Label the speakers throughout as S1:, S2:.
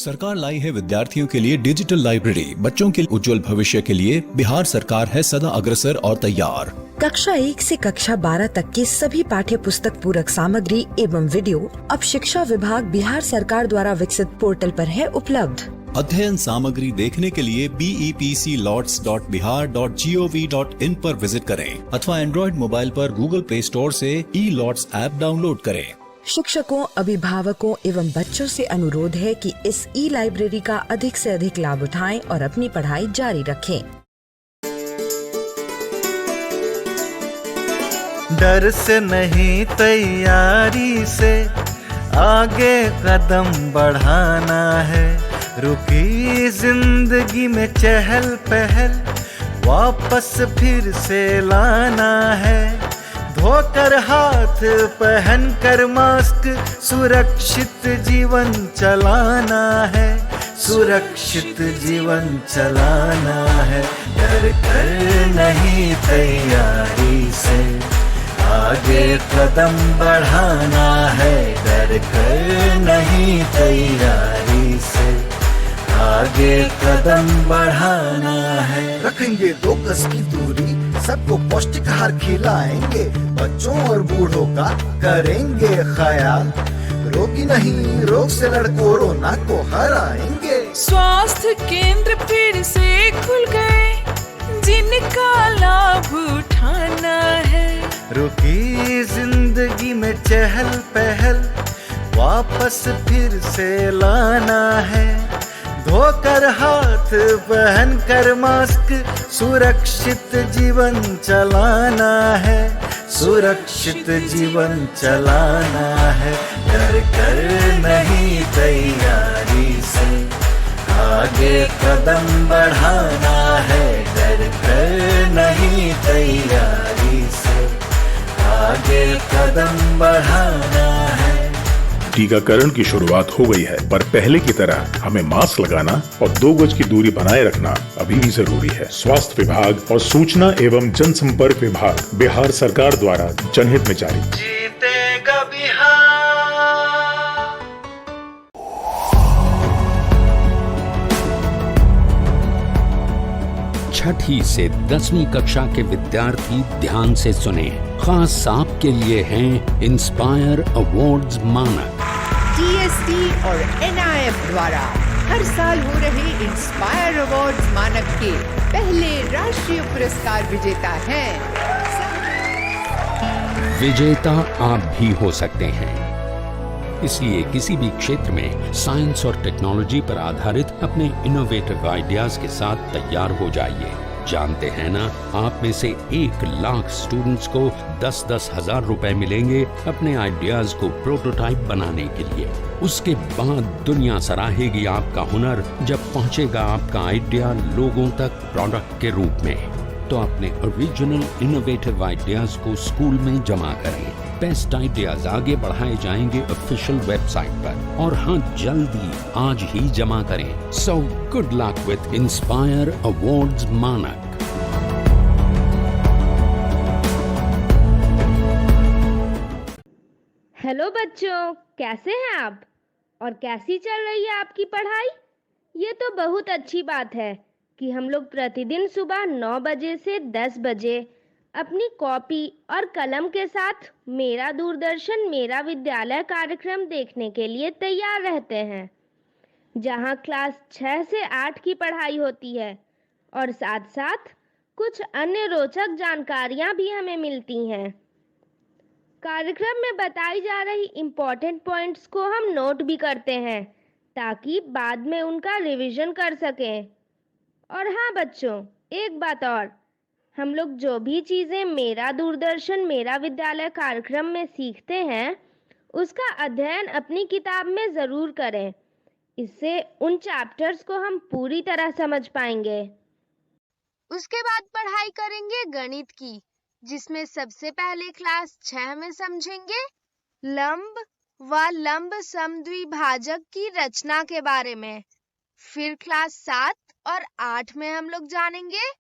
S1: सरकार लाई है विद्यार्थियों के लिए डिजिटल लाइब्रेरी। बच्चों के उज्जवल भविष्य के लिए बिहार सरकार है सदा अग्रसर और तैयार।
S2: कक्षा 1 से कक्षा 12 तक की सभी पाठ्य पुस्तक पूरक सामग्री एवं वीडियो अब शिक्षा विभाग बिहार सरकार द्वारा विकसित पोर्टल पर है उपलब्ध।
S1: अध्ययन सामग्री देखने के लिए BEPCLots.bihar.gov.in पर विजिट करें अथवा एंड्रॉइड मोबाइल पर गूगल प्ले स्टोर से E-Lots ऐप डाउनलोड करें।
S2: शिक्षकों, अभिभावकों एवं बच्चों से अनुरोध है कि इस लाइब्रेरी का अधिक से अधिक लाभ उठाएं और अपनी पढ़ाई जारी रखें।
S3: डर से नहीं तैयारी से आगे कदम बढ़ाना है। रुकी जिंदगी में चहल पहल वापस फिर से लाना है। धोकर हाथ पहन कर मास्क सुरक्षित जीवन चलाना है। सुरक्षित जीवन चलाना है। डर कर नहीं तैयारी से आगे कदम बढ़ाना है। डर कर नहीं तैयारी से आगे कदम बढ़ाना है।
S4: रखेंगे 2 गज की दूरी, सबको पौष्टिक आहार खिलाएंगे, बच्चों और बूढ़ों का करेंगे ख्याल। रोगी नहीं, रोग से लड़ कोरोना को हराएंगे।
S5: स्वास्थ्य केंद्र फिर से खुल गए, जिनका लाभ उठाना है।
S3: रुकी जिंदगी में चहल पहल वापस फिर से लाना है। धोकर हाथ पहन कर मास्क सुरक्षित जीवन चलाना है। सुरक्षित जीवन चलाना है। डर कर नहीं तैयारी से आगे कदम बढ़ाना है। डर कर नहीं तैयारी से आगे कदम बढ़ाना है।
S6: टीकाकरण की शुरुआत हो गई है, पर पहले की तरह हमें मास्क लगाना और 2 गज की दूरी बनाए रखना अभी भी जरूरी है। स्वास्थ्य विभाग और सूचना एवं जनसंपर्क विभाग बिहार सरकार द्वारा जनहित में जारी।
S3: जीतेगा बिहार।
S7: छठी से 10वीं कक्षा के विद्यार्थी ध्यान से सुने। खास आपके लिए हैं इंस्पायर अवार्ड्स मानक।
S8: DST और NIF द्वारा हर साल हो रहे इंस्पायर अवार्ड्स मानक के पहले राष्ट्रीय पुरस्कार विजेता हैं।
S7: विजेता आप भी हो सकते हैं, इसलिए किसी भी क्षेत्र में साइंस और टेक्नोलॉजी पर आधारित अपने इनोवेटिव आइडियाज के साथ तैयार हो जाइए। जानते हैं ना, आप में से 1 लाख स्टूडेंट्स को 10-10 हजार रुपए मिलेंगे अपने आइडियाज को प्रोटोटाइप बनाने के लिए। उसके बाद दुनिया सराहेगी आपका हुनर जब पहुंचेगा आपका आइडिया लोगों तक प्रोडक्ट के रूप में। तो अपने ओरिजिनल इनोवेटिव आइडियाज को स्कूल में जमा करें। बेस्ट आइडियाज आगे बढ़ाए जाएंगे ऑफिशियल वेबसाइट पर, और हाँ, जल्दी आज ही जमा करें। So good luck with inspire awards मानक।
S9: हेलो बच्चों, कैसे हैं आप और कैसी चल रही है आपकी पढ़ाई? ये तो बहुत अच्छी बात है कि हम लोग प्रतिदिन सुबह 9 बजे से 10 बजे अपनी कॉपी और कलम के साथ मेरा दूरदर्शन मेरा विद्यालय कार्यक्रम देखने के लिए तैयार रहते हैं, जहां क्लास 6 से 8 की पढ़ाई होती है और साथ साथ कुछ अन्य रोचक जानकारियां भी हमें मिलती हैं। कार्यक्रम में बताई जा रही इम्पोर्टेंट पॉइंट्स को हम नोट भी करते हैं ताकि बाद में उनका रिवीजन कर सकें। और हाँ बच्चों, एक बात और, हम लोग जो भी चीज़ें मेरा दूरदर्शन मेरा विद्यालय कार्यक्रम में सीखते हैं उसका अध्ययन अपनी किताब में ज़रूर करें। इससे उन चैप्टर्स को हम पूरी तरह समझ पाएंगे।
S10: उसके बाद पढ़ाई करेंगे गणित की, जिसमें सबसे पहले क्लास 6 में समझेंगे लंब व लंब समद्विभाजक की रचना के बारे में। फिर क्लास 7 और 8 में हम लोग जानेंगे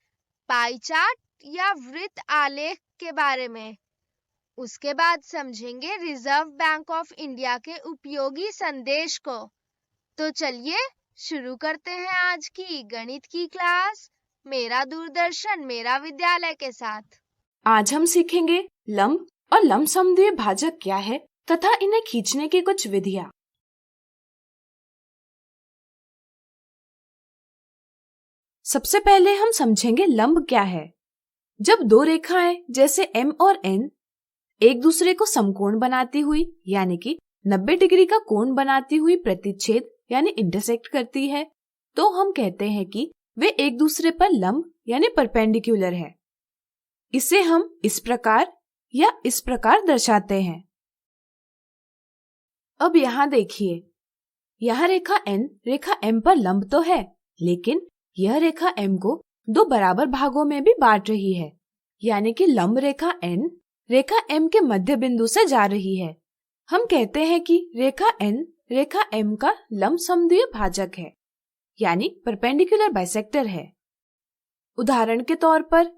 S10: पाई चार्ट या वृत्त आलेख के बारे में। उसके बाद समझेंगे रिजर्व बैंक ऑफ इंडिया के उपयोगी संदेश को। तो चलिए शुरू करते हैं आज की गणित की क्लास मेरा दूरदर्शन मेरा विद्यालय के साथ।
S5: आज हम सीखेंगे लंब और लंबसम भाजक क्या है तथा इन्हें खींचने की कुछ विधियां। सबसे पहले हम समझेंगे लंब क्या है। जब दो रेखाएं जैसे M और N एक दूसरे को समकोण बनाती हुई यानी कि 90 डिग्री का कोण बनाती हुई प्रतिच्छेद यानी इंटरसेक्ट करती है, तो हम कहते हैं कि वे एक दूसरे पर लंब यानी परपेंडिकुलर है। इसे हम इस प्रकार या इस प्रकार दर्शाते हैं। अब यहाँ देखिए, यहाँ रेखा N रेखा M पर लंब तो है, लेकिन यह रेखा M को दो बराबर भागों में भी बांट रही है, यानी कि लंब रेखा N रेखा M के मध्य बिंदु से जा रही है। हम कहते हैं कि रेखा N रेखा M का लंबसमद्विय भाजक है, यानी परपेंडिकुलर बाइसेक्टर है। उदाहरण के तौर पर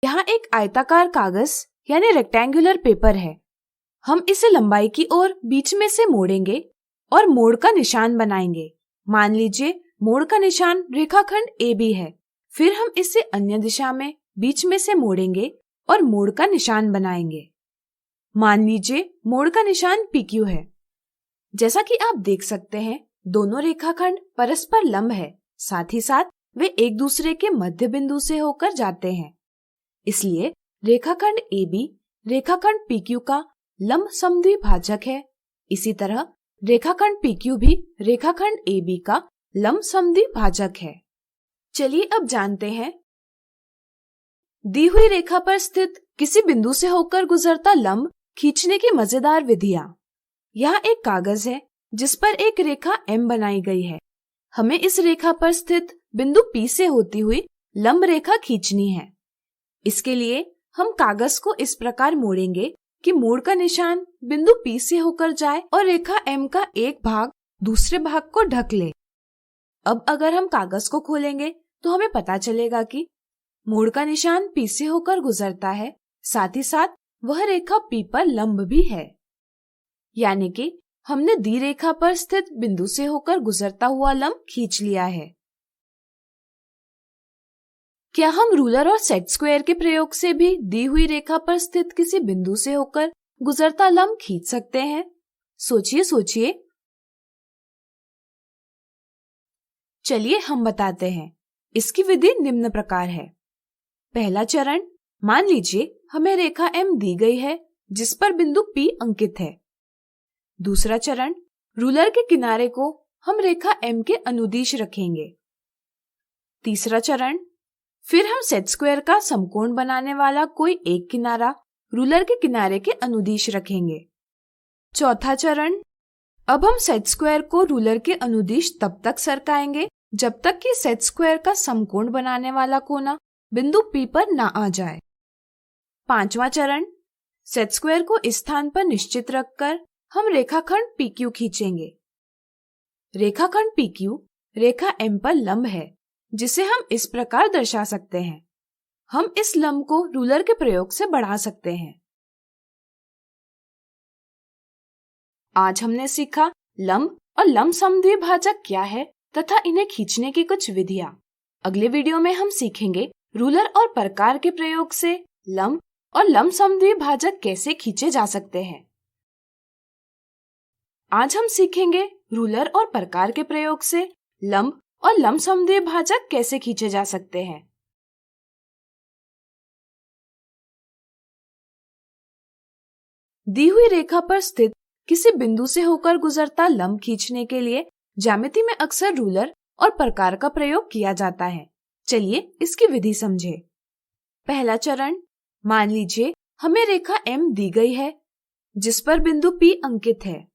S5: यहाँ एक आयताकार कागज यानी रेक्टेंगुलर पेपर है। हम इसे लंबाई की ओर बीच में से मोड़ेंगे और मोड़ का निशान बनाएंगे। मान लीजिए मोड़ का निशान रेखाखंड AB है। फिर हम इसे अन्य दिशा में बीच में से मोड़ेंगे और मोड़ का निशान बनाएंगे। मान लीजिए मोड़ का निशान PQ है। जैसा कि आप देख सकते हैं, दोनों रेखाखंड परस्पर लंब है, साथ ही साथ वे एक दूसरे के मध्य बिंदु से होकर जाते हैं। इसलिए रेखाखंड AB रेखाखंड PQ का लंबसमद्वि भाजक है। इसी तरह रेखाखंड PQ भी रेखाखंड AB का लंबसमद्वि भाजक है। चलिए अब जानते हैं दी हुई रेखा पर स्थित किसी बिंदु से होकर गुजरता लंब खींचने की मजेदार विधियां। यहाँ एक कागज है जिस पर एक रेखा M बनाई गई है। हमें इस रेखा पर स्थित बिंदु P से होती हुई लंब रेखा खींचनी है। इसके लिए हम कागज को इस प्रकार मोड़ेंगे कि मोड़ का निशान बिंदु P से होकर जाए और रेखा M का एक भाग दूसरे भाग को ढक ले। अब अगर हम कागज को खोलेंगे तो हमें पता चलेगा कि मोड़ का निशान P से होकर गुजरता है, साथ ही साथ वह रेखा P पर लंब भी है। यानी कि हमने दी रेखा पर स्थित बिंदु से होकर गुजरता हुआ लंब खींच लिया है। क्या हम रूलर और सेट स्क्वायर के प्रयोग से भी दी हुई रेखा पर स्थित किसी बिंदु से होकर गुजरता लंब खींच सकते हैं? सोचिए सोचिए। चलिए हम बताते हैं। इसकी विधि निम्न प्रकार है। पहला चरण, मान लीजिए हमें रेखा M दी गई है जिस पर बिंदु P अंकित है। दूसरा चरण, रूलर के किनारे को हम रेखा M के अनुदिश रखेंगे। तीसरा चरण, फिर हम सेट स्क्वायर का समकोण बनाने वाला कोई एक किनारा रूलर के किनारे के अनुदिश रखेंगे। चौथा चरण, अब हम सेट स्क्वायर को रूलर के अनुदिश तब तक सरकाएंगे जब तक कि सेट स्क्वायर का समकोण बनाने वाला कोना बिंदु P पर ना आ जाए। पांचवा चरण, सेट स्क्वायर को इस स्थान पर निश्चित रखकर हम रेखाखंड PQ खींचेंगे। रेखाखंड PQ रेखा M पर लंब है, जिसे हम इस प्रकार दर्शा सकते हैं। हम इस लंब को रूलर के प्रयोग से बढ़ा सकते हैं। आज हमने सीखा लंब और लंबसमद्वि भाजक क्या है तथा इन्हें खींचने की कुछ विधियां। अगले वीडियो में हम सीखेंगे रूलर और प्रकार के प्रयोग से लंब और लंबसमद्वि भाजक कैसे खींचे जा सकते हैं। आज हम सीखेंगे रूलर और प्रकार के प्रयोग से लंब और लंबसमद्वि भाजक कैसे खींचे जा सकते हैं। दी हुई रेखा पर स्थित किसी बिंदु से होकर गुजरता लंब खींचने के लिए ज्यामिति में अक्सर रूलर और प्रकार का प्रयोग किया जाता है। चलिए इसकी विधि समझे। पहला चरण, मान लीजिए हमें रेखा M दी गई है जिस पर बिंदु P अंकित है।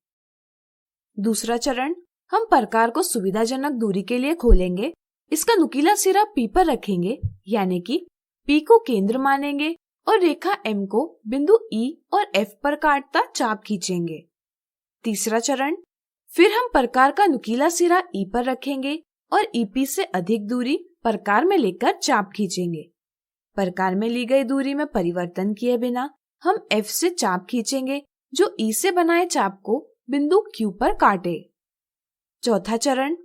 S5: दूसरा चरण, हम प्रकार को सुविधाजनक दूरी के लिए खोलेंगे। इसका नुकीला सिरा P पर रखेंगे, यानी कि P को केंद्र मानेंगे और रेखा M को बिंदु E और F पर काटता चाप खींचेंगे। तीसरा चरण, फिर हम प्रकार का नुकीला सिरा E पर रखेंगे और EP से अधिक दूरी प्रकार में लेकर चाप खींचेंगे। प्रकार में ली गई दूरी में परिवर्तन किए बिना हम F से चाप खींचेंगे जो E से बनाए चाप को बिंदु Q पर काटे। चौथा चरण,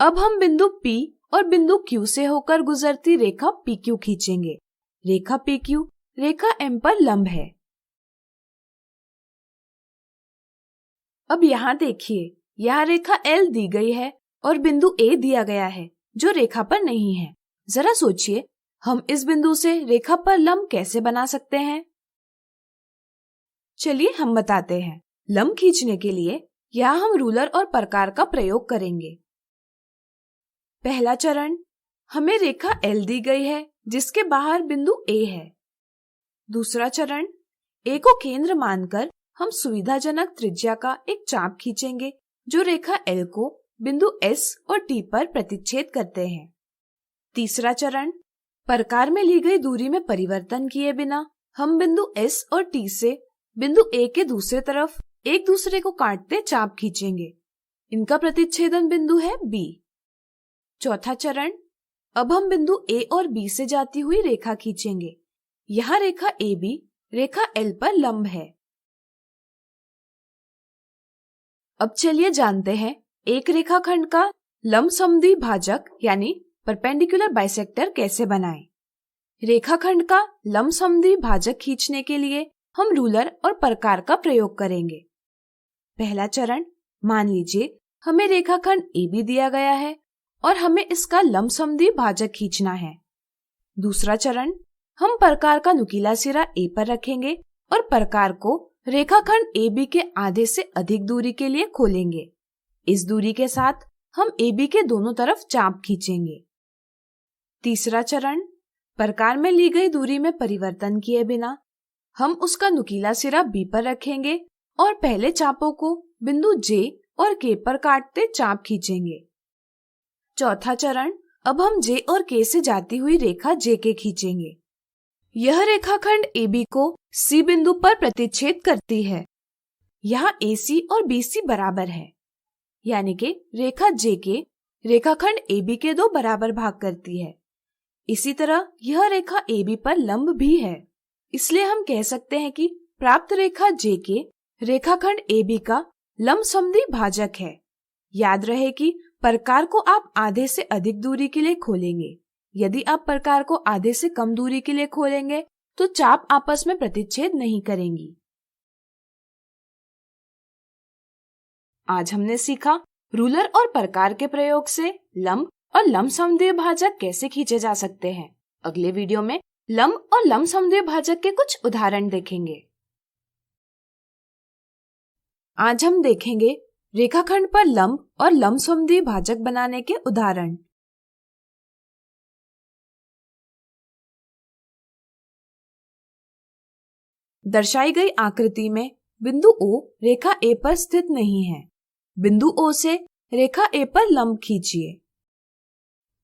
S5: अब हम बिंदु P और बिंदु Q से होकर गुजरती रेखा PQ खींचेंगे। रेखा PQ रेखा M पर लंब है। अब यहाँ देखिए, यहाँ रेखा L दी गई है और बिंदु A दिया गया है जो रेखा पर नहीं है। जरा सोचिए, हम इस बिंदु से रेखा पर लंब कैसे बना सकते हैं? चलिए हम बताते हैं। लंब खींचने के लिए यहाँ हम रूलर और प्रकार का प्रयोग करेंगे। पहला चरण, हमें रेखा L दी गई है जिसके बाहर बिंदु A है। दूसरा चरण, A को केंद्र मानकर हम सुविधाजनक त्रिज्या का एक चाप खींचेंगे जो रेखा L को बिंदु S और T पर प्रतिच्छेद करते हैं। तीसरा चरण, प्रकार में ली गई दूरी में परिवर्तन किए बिना हम बिंदु S और T से बिंदु A के दूसरे तरफ एक दूसरे को काटते चाप खींचेंगे। इनका प्रतिच्छेदन बिंदु है B। चौथा चरण, अब हम बिंदु A और B से जाती हुई रेखा खींचेंगे। यहाँ रेखा AB रेखा L पर लंब है। अब चलिए जानते हैं एक रेखाखंड का लंब समद्वि भाजक यानी परपेंडिकुलर बाइसेक्टर कैसे बनाएं। रेखाखंड का लंब समद्वि भाजक खींचने के लिए हम रूलर और प्रकार का प्रयोग करेंगे। पहला चरण, मान लीजिए हमें रेखाखंड AB दिया गया है और हमें इसका लंब समद्वि भाजक खींचना है। दूसरा चरण, हम प्रकार का नुकीला सिरा A पर रखेंगे और प्रकार को रेखाखंड AB के आधे से अधिक दूरी के लिए खोलेंगे। इस दूरी के साथ हम AB के दोनों तरफ चाप खींचेंगे। तीसरा चरण, प्रकार में ली गई दूरी में परिवर्तन किए बिना हम उसका नुकीला सिरा B पर रखेंगे और पहले चापों को बिंदु J और K पर काटते चाप खींचेंगे। चौथा चरण, अब हम J और K से जाती हुई रेखा JK खींचेंगे। यह रेखाखंड AB को C बिंदु पर प्रतिच्छेद करती है। यहाँ AC और BC बराबर है, यानी कि रेखा JK रेखाखंड AB के 2 बराबर भाग करती है। इसी तरह यह रेखा AB पर लंब भी है, इसलिए हम कह सकते हैं कि प्राप्त रेखा JK रेखाखंड AB का लंब समद्वि भाजक है। याद रहे कि प्रकार को आप आधे से अधिक दूरी के लिए खोलेंगे। यदि आप प्रकार को आधे से कम दूरी के लिए खोलेंगे तो चाप आपस में प्रतिच्छेद नहीं करेंगी। आज हमने सीखा रूलर और प्रकार के प्रयोग से लंब और लंब समद्वि भाजक कैसे खींचे जा सकते हैं। अगले वीडियो में लंब और लंब समद्वि भाजक के कुछ उदाहरण देखेंगे। आज हम देखेंगे रेखाखंड पर लंब और लंब समद्वि भाजक बनाने के उदाहरण। दर्शाई गई आकृति में बिंदु O रेखा A पर स्थित नहीं है। बिंदु O से रेखा A पर लंब खींचिए।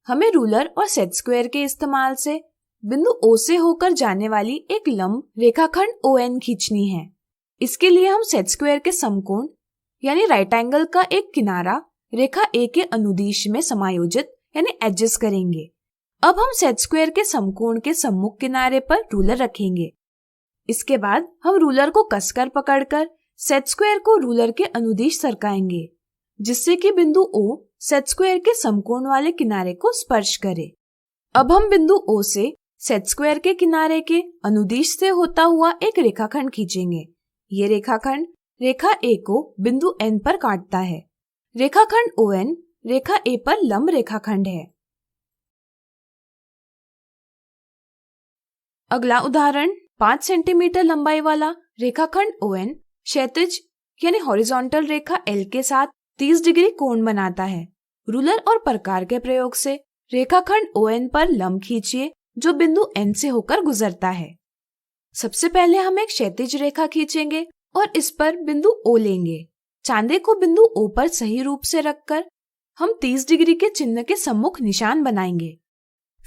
S5: हमें रूलर और सेट स्क्वायर के इस्तेमाल से बिंदु O से होकर जाने वाली एक लंब रेखाखंड ON खींचनी है। इसके लिए हम सेट स्क्वायर के समकोण यानी राइट एंगल का एक किनारा रेखा A के अनुदिश में समायोजित यानी एडजस्ट करेंगे। अब हम सेट स्क्वायर के समकोण के सम्मुख किनारे पर रूलर रखेंगे। इसके बाद हम रूलर को कसकर पकड़कर सेट स्क्वायर को रूलर के अनुदिश सरकाएंगे, जिससे कि बिंदु O सेट स्क्वायर के समकोण वाले किनारे को स्पर्श करे। अब हम बिंदु O से सेट स्क्वायर के किनारे के अनुदिश से होता हुआ एक रेखाखंड खींचेंगे। ये रेखाखंड रेखा A को बिंदु N पर काटता है। रेखाखंड ON रेखा A पर लंब रेखाखंड है। अगला उदाहरण 5 सेंटीमीटर लंबाई वाला रेखाखंड ON क्षैतिज यानी हॉरिजॉन्टल रेखा L के साथ 30 डिग्री कोण बनाता है। रूलर और प्रकार के प्रयोग से रेखाखंड ON पर लंब खींचिए जो बिंदु N से होकर गुजरता है। सबसे पहले हम एक क्षैतिज रेखा खींचेंगे और इस पर बिंदु O लेंगे। चांदे को बिंदु O पर सही रूप से रखकर हम 30 डिग्री के चिन्ह के सम्मुख निशान बनाएंगे।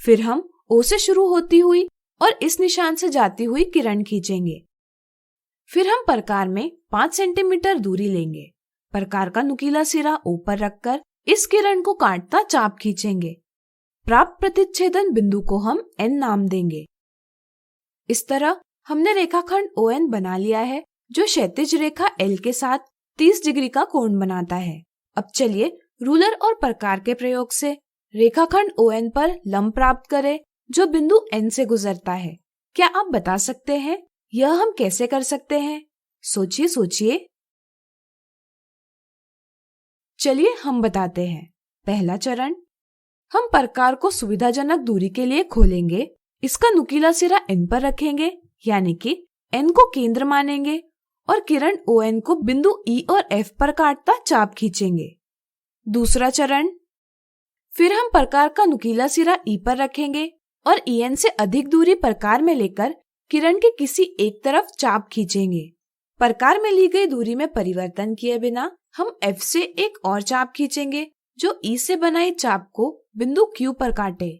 S5: फिर हम O से शुरू होती हुई और इस निशान से जाती हुई किरण खींचेंगे। फिर हम प्रकार में 5 सेंटीमीटर दूरी लेंगे। प्रकार का नुकीला सिरा O पर रखकर इस किरण को काटता चाप खींचेंगे। प्राप्त प्रतिच्छेदन बिंदु को हम N नाम देंगे। इस तरह हमने रेखाखंड ON बना लिया है जो क्षैतिज रेखा L के साथ 30 डिग्री का कोण बनाता है। अब चलिए रूलर और प्रकार के प्रयोग से रेखाखंड ON पर लंब प्राप्त करें जो बिंदु N से गुजरता है। क्या आप बता सकते हैं यह हम कैसे कर सकते हैं? सोचिए सोचिए। चलिए हम बताते हैं। पहला चरण, हम प्रकार को सुविधाजनक दूरी के लिए खोलेंगे। इसका नुकीला सिरा N पर रखेंगे, यानी कि N को केंद्र मानेंगे और किरण ON को बिंदु E और F पर काटता चाप खींचेंगे। दूसरा चरण, फिर हम प्रकार का नुकीला सिरा E पर रखेंगे और EN से अधिक दूरी प्रकार में लेकर किरण के किसी एक तरफ चाप खींचेंगे। प्रकार में ली गई दूरी में परिवर्तन किए बिना हम F से एक और चाप खींचेंगे जो E से बनाई चाप को बिंदु Q पर काटे।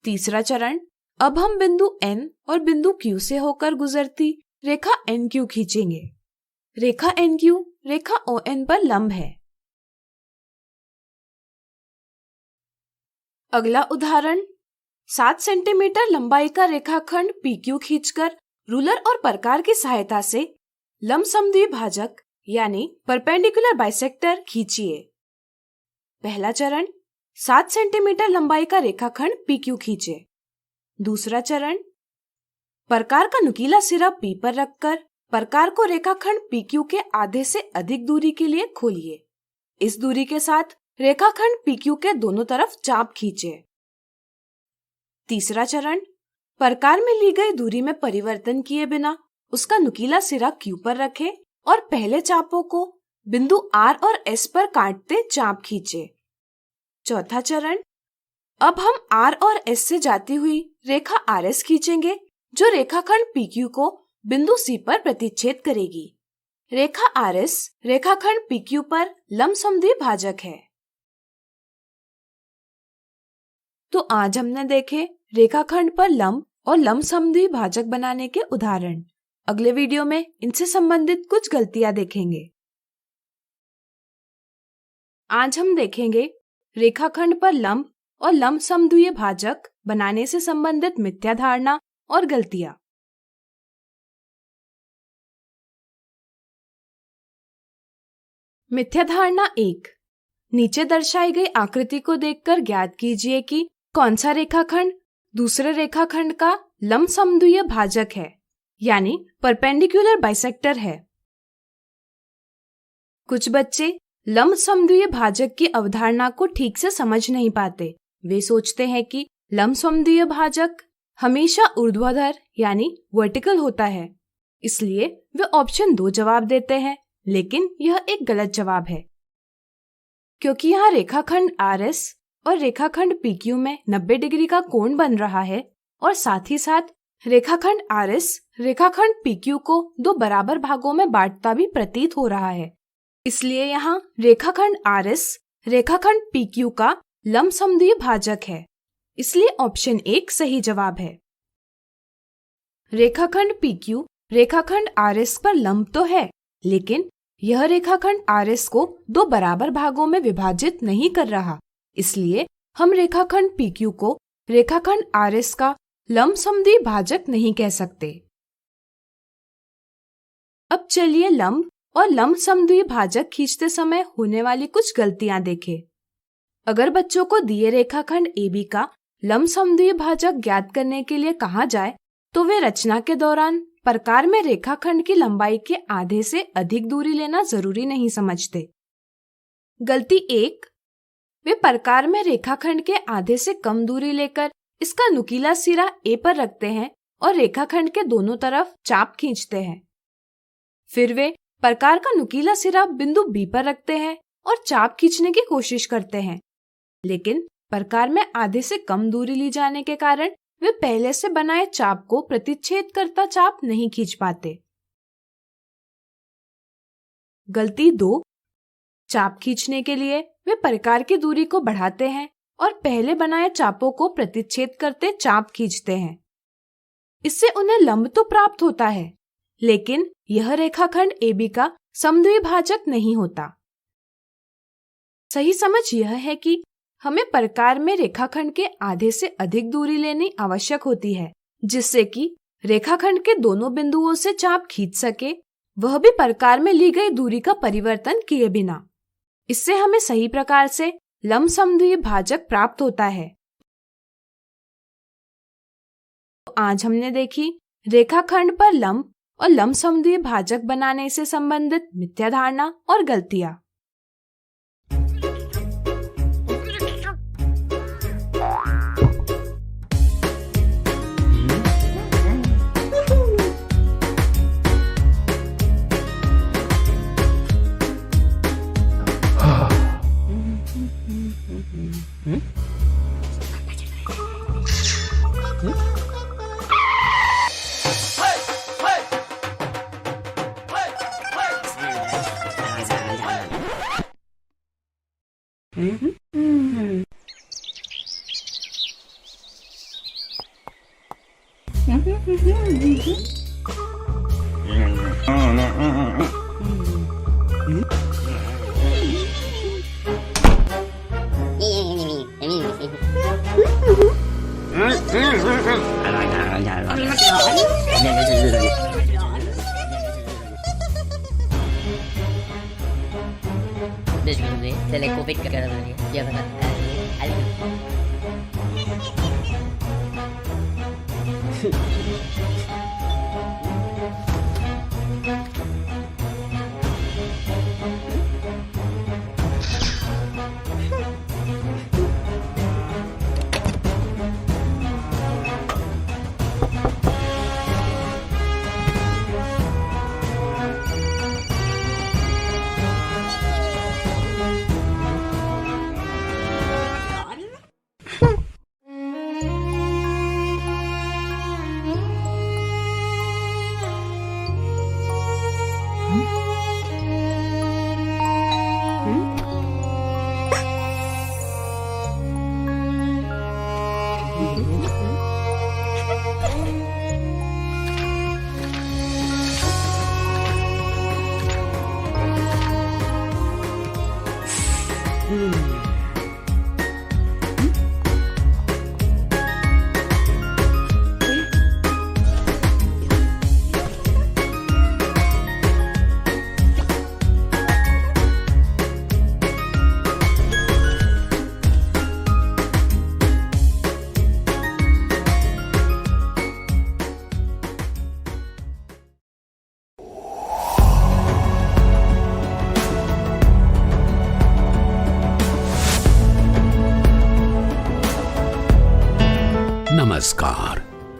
S5: तीसरा चरण, अब हम बिंदु N और बिंदु Q से होकर गुजरती रेखा NQ खींचेंगे। रेखा NQ रेखा ON पर लंब है। अगला उदाहरण, 7 सेंटीमीटर लंबाई का रेखाखंड PQ खींचकर रूलर और प्रकार की सहायता से लंब समद्विभाजक यानी परपेंडिकुलर बाइसेक्टर खींचिए। पहला चरण, 7 सेंटीमीटर लंबाई का रेखाखंड PQ खींचे। दूसरा चरण, प्रकार का नुकीला सिरा P पर रखकर प्रकार को रेखाखंड PQ के आधे से अधिक दूरी के लिए खोलिए। इस दूरी के साथ रेखाखंड PQ के दोनों तरफ चाप खींचे। तीसरा चरण, प्रकार में ली गई दूरी में परिवर्तन किए बिना उसका नुकीला सिरा Q पर रखें और पहले चापों को बिंदु R और S पर काटते चाप खींचे। चौथा चरण, अब हम R और S से जाती हुई रेखा RS खींचेंगे जो रेखाखंड PQ को बिंदु C पर प्रतिच्छेद करेगी। रेखा RS रेखाखंड PQ पर लंब समद्विभाजक है। तो आज हमने देखे रेखाखंड पर लंब और लंब समद्विभाजक बनाने के उदाहरण। अगले वीडियो में इनसे संबंधित कुछ गलतियां देखेंगे। आज हम देखेंगे रेखाखंड पर लंब और लंब समद्विभाजक बनाने से संबंधित मिथ्या धारणा और गलतियां। मिथ्या धारणा 1, नीचे दर्शाई गई आकृति को देखकर ज्ञात कीजिए कि कौन सा रेखाखंड दूसरे रेखाखंड का लंब समद्विभाजक है, यानी परपेंडिकुलर बाइसेक्टर है। कुछ बच्चे लंब समद्विभाजक की अवधारणा को ठीक से समझ नहीं पाते। वे सोचते हैं कि लंब समद्विभाजक हमेशा ऊर्ध्वाधर यानी वर्टिकल होता है, इसलिए वे ऑप्शन 2 जवाब देते हैं, लेकिन यह एक गलत जवाब है। क्योंकि यहाँ रेखाखंड RS और रेखाखंड PQ में 90 डिग्री का कोण बन रहा है और साथ ही साथ रेखाखंड RS रेखाखंड PQ को 2 बराबर भागों में बांटता भी प्रतीत हो रहा है, इसलिए यहाँ रेखाखंड RS रेखाखंड PQ का लंब समद्विभाजक है, इसलिए ऑप्शन 1 सही जवाब है। रेखाखंड PQ रेखाखंड RS पर लंब तो है, लेकिन यह रेखाखंड RS को 2 बराबर भागों में विभाजित नहीं कर रहा, इसलिए हम रेखाखंड PQ को रेखाखंड RS का लंब समद्विभाजक नहीं कह सकते। अब चलिए लंब और लंब समद्विभाजक खींचते समय होने वाली कुछ गलतियां देखें। अगर बच्चों को दिए रेखाखंड AB का लंब समद्विभाजक ज्ञात करने के लिए कहा जाए तो वे रचना के दौरान प्रकार में रेखाखंड की लंबाई के आधे से अधिक दूरी लेना जरूरी नहीं समझते। गलती 1, वे प्रकार में रेखाखंड के आधे से कम दूरी लेकर इसका नुकीला सिरा A पर रखते हैं और रेखाखंड के दोनों तरफ चाप खींचते हैं। फिर वे प्रकार का नुकीला सिरा बिंदु B पर रखते हैं और चाप खींचने की कोशिश करते हैं, लेकिन प्रकार में आधे से कम दूरी ली जाने के कारण वे पहले से बनाए चाप को प्रतिच्छेद करता चाप नहीं खींच पाते। गलती 2, चाप खींचने के लिए वे प्रकार की दूरी को बढ़ाते हैं और पहले बनाए चापों को प्रतिच्छेद करते चाप खींचते हैं। इससे उन्हें लंब तो प्राप्त होता है, लेकिन यह रेखाखंड AB का समद्विभाजक नहीं होता। सही समझ यह है कि हमें प्रकार में रेखाखंड के आधे से अधिक दूरी लेनी आवश्यक होती है, जिससे कि रेखाखंड के दोनों बिंदुओं से चाप खींच सके, वह भी प्रकार में ली गई दूरी का परिवर्तन किए बिना। इससे हमें सही प्रकार से लंब समद्विभाजक प्राप्त होता है। आज हमने देखी रेखाखंड पर लंब और लंब समद्विभाजक बनाने से संबंधित मिथ्या धारणा और गलतियां।
S7: नमस्कार।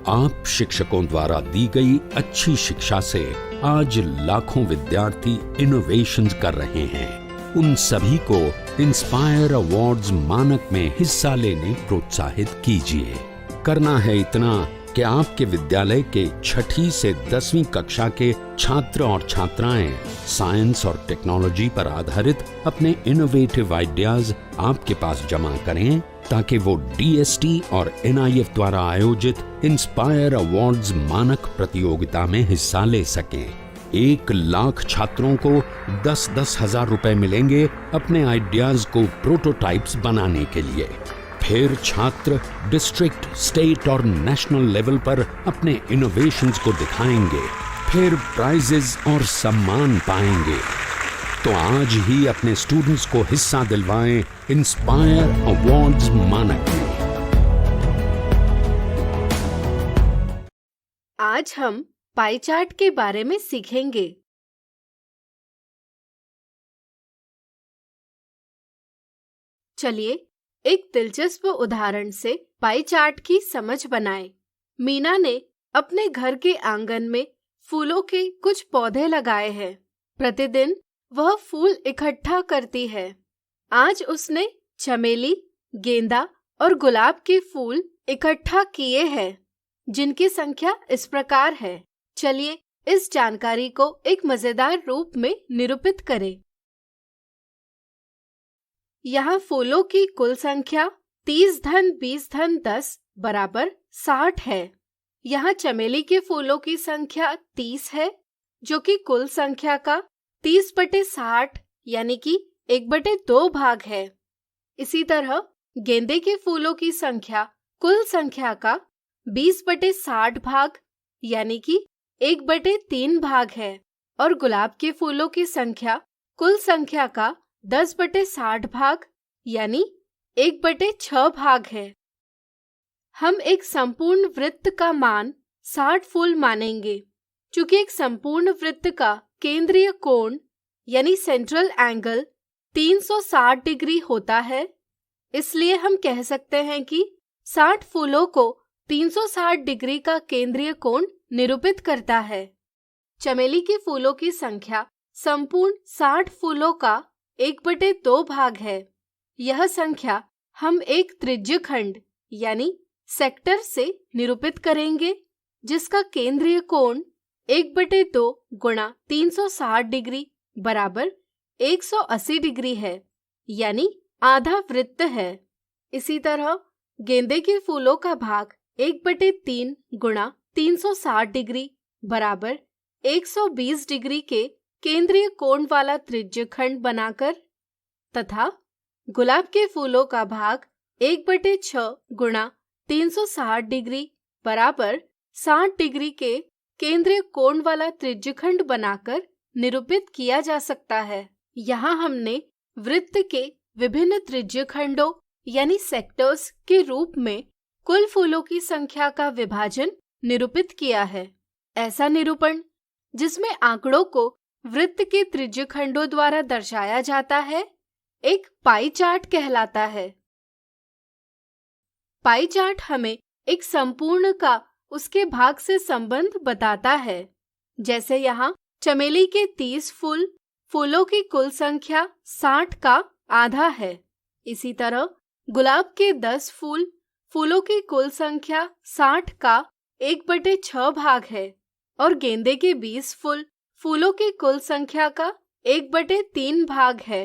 S7: आप शिक्षकों द्वारा दी गई अच्छी शिक्षा से आज लाखों विद्यार्थी इनोवेशंस कर रहे हैं। उन सभी को इंस्पायर अवार्ड्स मानक में हिस्सा लेने प्रोत्साहित कीजिए। करना है इतना कि आपके विद्यालय के 6ठी से 10वीं कक्षा के छात्र और छात्राएं साइंस और टेक्नोलॉजी पर आधारित अपने इनोवेटिव आइडियाज आपके पास जमा करें, ताकि वो DST और NIF द्वारा आयोजित इंस्पायर अवार्ड्स मानक प्रतियोगिता में हिस्सा ले सकें। 1 लाख छात्रों को 10-10 हजार रुपए मिलेंगे अपने आइडियाज को प्रोटोटाइप्स बनाने के लिए। फिर छात्र डिस्ट्रिक्ट, स्टेट और नेशनल लेवल पर अपने इनोवेशंस को दिखाएंगे, फिर प्राइजेस और सम्मान पाएंगे। तो आज ही अपने स्टूडेंट्स को हिस्सा दिलवाएं इंस्पायर अवार्ड्स मानक में।
S11: आज हम पाई चार्ट के बारे में सीखेंगे। चलिए एक दिलचस्प उदाहरण से पाई चार्ट की समझ बनाएं। मीना ने अपने घर के आंगन में फूलों के कुछ पौधे लगाए हैं। प्रतिदिन वह फूल इकट्ठा करती है। आज उसने चमेली, गेंदा और गुलाब के फूल इकट्ठा किए हैं, जिनकी संख्या इस प्रकार है। चलिए इस जानकारी को एक मजेदार रूप में निरूपित करें। यहाँ फूलों की कुल संख्या 30 धन 20 धन 10 बराबर 60 है। यहाँ चमेली के फूलों की संख्या 30 है, जो कि कुल संख्या का 30/60 यानी कि 1/2 भाग है। इसी तरह गेंदे के फूलों की संख्या कुल संख्या का 20/60 भाग यानी कि 1/3 भाग है, और गुलाब के फूलों की संख्या कुल संख्या का 10/60 भाग यानी 1/6 भाग है। हम एक संपूर्ण वृत्त का मान 60 फूल मानेंगे। चूंकि एक संपूर्ण वृत्त का केंद्रीय कोण यानी सेंट्रल एंगल 360 डिग्री होता है, इसलिए हम कह सकते हैं कि 60 फूलों को 360 डिग्री का केंद्रीय कोण निरूपित करता है। चमेली के फूलों की संख्या संपूर्ण 60 फूलों का 1/2 भाग है। यह संख्या हम एक त्रिज्यखंड यानी सेक्टर से निरूपित करेंगे, जिसका केंद्रीय कोण 1/2 गुणा 360 डिग्री बराबर 180 डिग्री है, यानी आधा वृत्त है। इसी तरह गेंदे के फूलों का भाग 1/3 गुणा 360 डिग्री बराबर 120 डिग्री के केंद्रीय कोण वाला त्रिज्यखंड बनाकर तथा गुलाब के फूलों का भाग 1/6 गुणा 360 डिग्री बराबर 60 डिग्री के केंद्रीय कोण वाला त्रिज्यखंड बनाकर निरूपित किया जा सकता है। यहाँ हमने वृत्त के विभिन्न त्रिज्यखंडों यानी सेक्टर्स के रूप में कुल फूलों की संख्या का विभाजन निरूपित किया है। ऐसा निरूपण जिसमें आंकड़ों को वृत्त के त्रिज्यखंडों द्वारा दर्शाया जाता है, एक पाई चार्ट कहलाता है। पाई चार्ट हमें एक संपूर्ण का उसके भाग से संबंध बताता है। जैसे यहाँ चमेली के 30 फूलों की कुल संख्या 60 का आधा है। इसी तरह गुलाब के 10 फूलों की कुल संख्या 60 का 1/6 भाग है और गेंदे के 20 फूलों की कुल संख्या का 1/3 भाग है।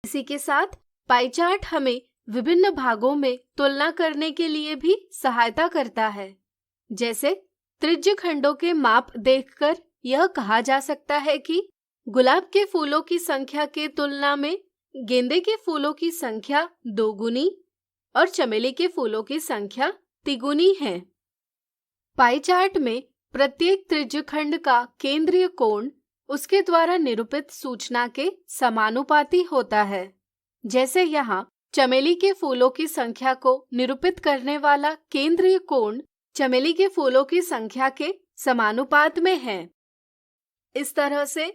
S11: इसी के साथ पाई चार्ट हमें विभिन्न भागों में तुलना करने के लिए भी सहायता करता है। जैसे त्रिज्यखंडों के माप देखकर यह कहा जा सकता है कि गुलाब के फूलों की संख्या के तुलना में गेंदे के फूलों की संख्या 2 गुनी और चमेली के फूलों की संख्या 3 गुनी है। पाई चार्ट में प्रत्येक त्रिज्यखंड का केंद्रीय कोण उसके द्वारा निरूपित सूचना के समानुपाती होता है। जैसे यहाँ चमेली के फूलों की संख्या को निरूपित करने वाला केंद्रीय कोण चमेली के फूलों की संख्या के समानुपात में है। इस तरह से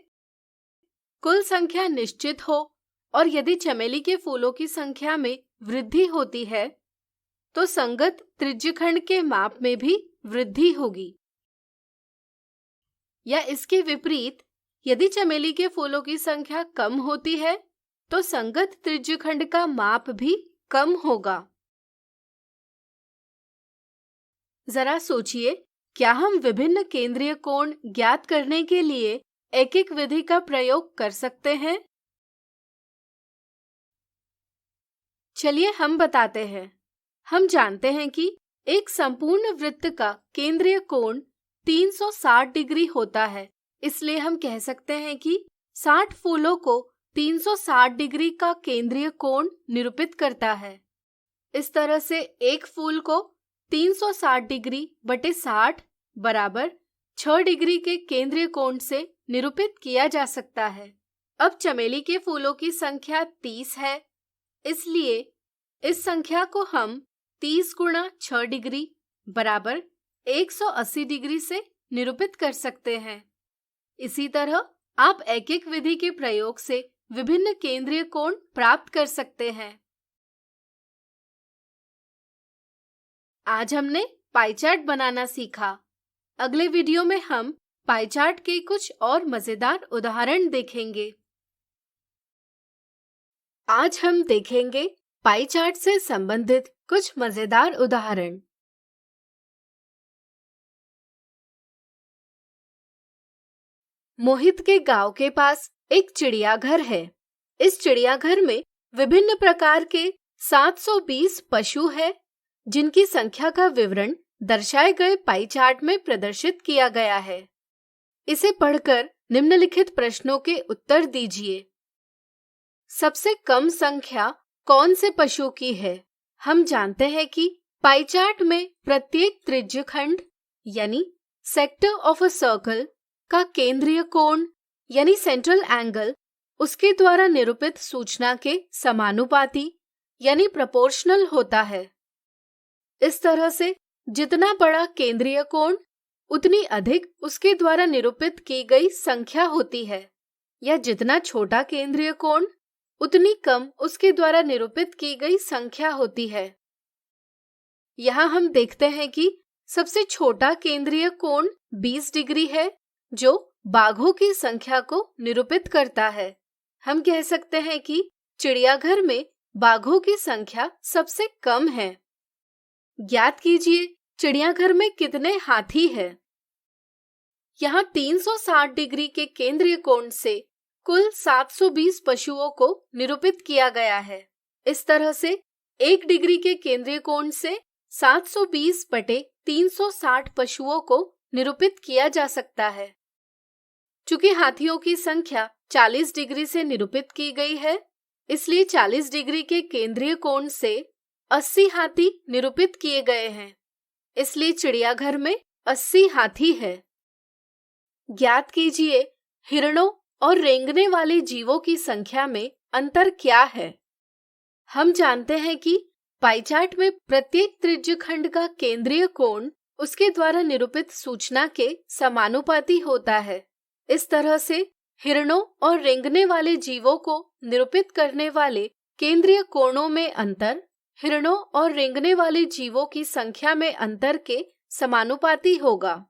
S11: कुल संख्या निश्चित हो और यदि चमेली के फूलों की संख्या में वृद्धि होती है तो संगत त्रिज्यखंड के माप में भी वृद्धि होगी। या इसके विपरीत यदि चमेली के फूलों की संख्या कम होती है तो संगत त्रिज्यखंड का माप भी कम होगा। जरा सोचिए, क्या हम विभिन्न केंद्रीय कोण ज्ञात करने के लिए एक एक विधि का प्रयोग कर सकते हैं? चलिए हम बताते हैं। हम जानते हैं कि एक संपूर्ण वृत्त का केंद्रीय कोण 360 डिग्री होता है, इसलिए हम कह सकते हैं कि 60 फूलों को 360 डिग्री का केंद्रीय कोण निरूपित करता है। इस तरह से एक फूल को 360 डिग्री बटे 60 बराबर 6 डिग्री के केंद्रीय कोण से निरूपित किया जा सकता है। अब चमेली के फूलों की संख्या 30 है, इसलिए इस संख्या को हम 30 गुणा 6 डिग्री बराबर 180 डिग्री से निरूपित कर सकते हैं। इसी तरह आप एक एक विधि के प्रयोग से विभिन्न केंद्रीय कोण प्राप्त कर सकते हैं। आज हमने पाई चार्ट बनाना सीखा। अगले वीडियो में हम पाई चार्ट के कुछ और मजेदार उदाहरण देखेंगे। आज हम देखेंगे पाई चार्ट से संबंधित कुछ मजेदार उदाहरण। मोहित के गांव के पास एक चिड़ियाघर है। इस चिड़ियाघर में विभिन्न प्रकार के 720 पशु है, जिनकी संख्या का विवरण दर्शाए गए पाई चार्ट में प्रदर्शित किया गया है। इसे पढ़कर निम्नलिखित प्रश्नों के उत्तर दीजिए। सबसे कम संख्या कौन से पशु की है? हम जानते हैं कि पाई चार्ट में प्रत्येक त्रिज्यखंड यानी सेक्टर ऑफ अ सर्कल का केंद्रीय कोण यानी सेंट्रल एंगल उसके द्वारा निरूपित सूचना के समानुपाती यानी प्रोपोर्शनल होता है। इस तरह से जितना बड़ा केंद्रीय कोण उतनी अधिक उसके द्वारा निरूपित की गई संख्या होती है, या जितना छोटा केंद्रीय कोण उतनी कम उसके द्वारा निरूपित की गई संख्या होती है। यहाँ हम देखते हैं कि सबसे छोटा केंद्रीय कोण 20 डिग्री है, जो बाघों की संख्या को निरूपित करता है। हम कह सकते हैं कि चिड़ियाघर में बाघों की संख्या सबसे कम है। ज्ञात कीजिए चिड़ियाघर में कितने हाथी हैं? यहाँ 360 डिग्री के केंद्रीय कोण से कुल 720 पशुओं को निरूपित किया गया है। इस तरह से 1 डिग्री के केंद्रीय कोण से 720/360 पशुओं को निरूपित किया जा सकता है। चूंकि हाथियों की संख्या 40 डिग्री से निरूपित की गई है, इसलिए 40 डिग्री के केंद्रीय कोण से 80 हाथी निरूपित किए गए हैं। इसलिए चिड़ियाघर में 80 हाथी है। ज्ञात कीजिए हिरणों और रेंगने वाले जीवों की संख्या में अंतर क्या है? हम जानते हैं कि पाई चार्ट में प्रत्येक त्रिज्यखंड का केंद्रीय कोण उसके द्वारा निरूपित सूचना के समानुपाती होता है। इस तरह से हिरणों और रेंगने वाले जीवों को निरूपित करने वाले केंद्रीय कोणों में अंतर हिरणों और रेंगने वाले जीवों की संख्या में अंतर के समानुपाती होगा।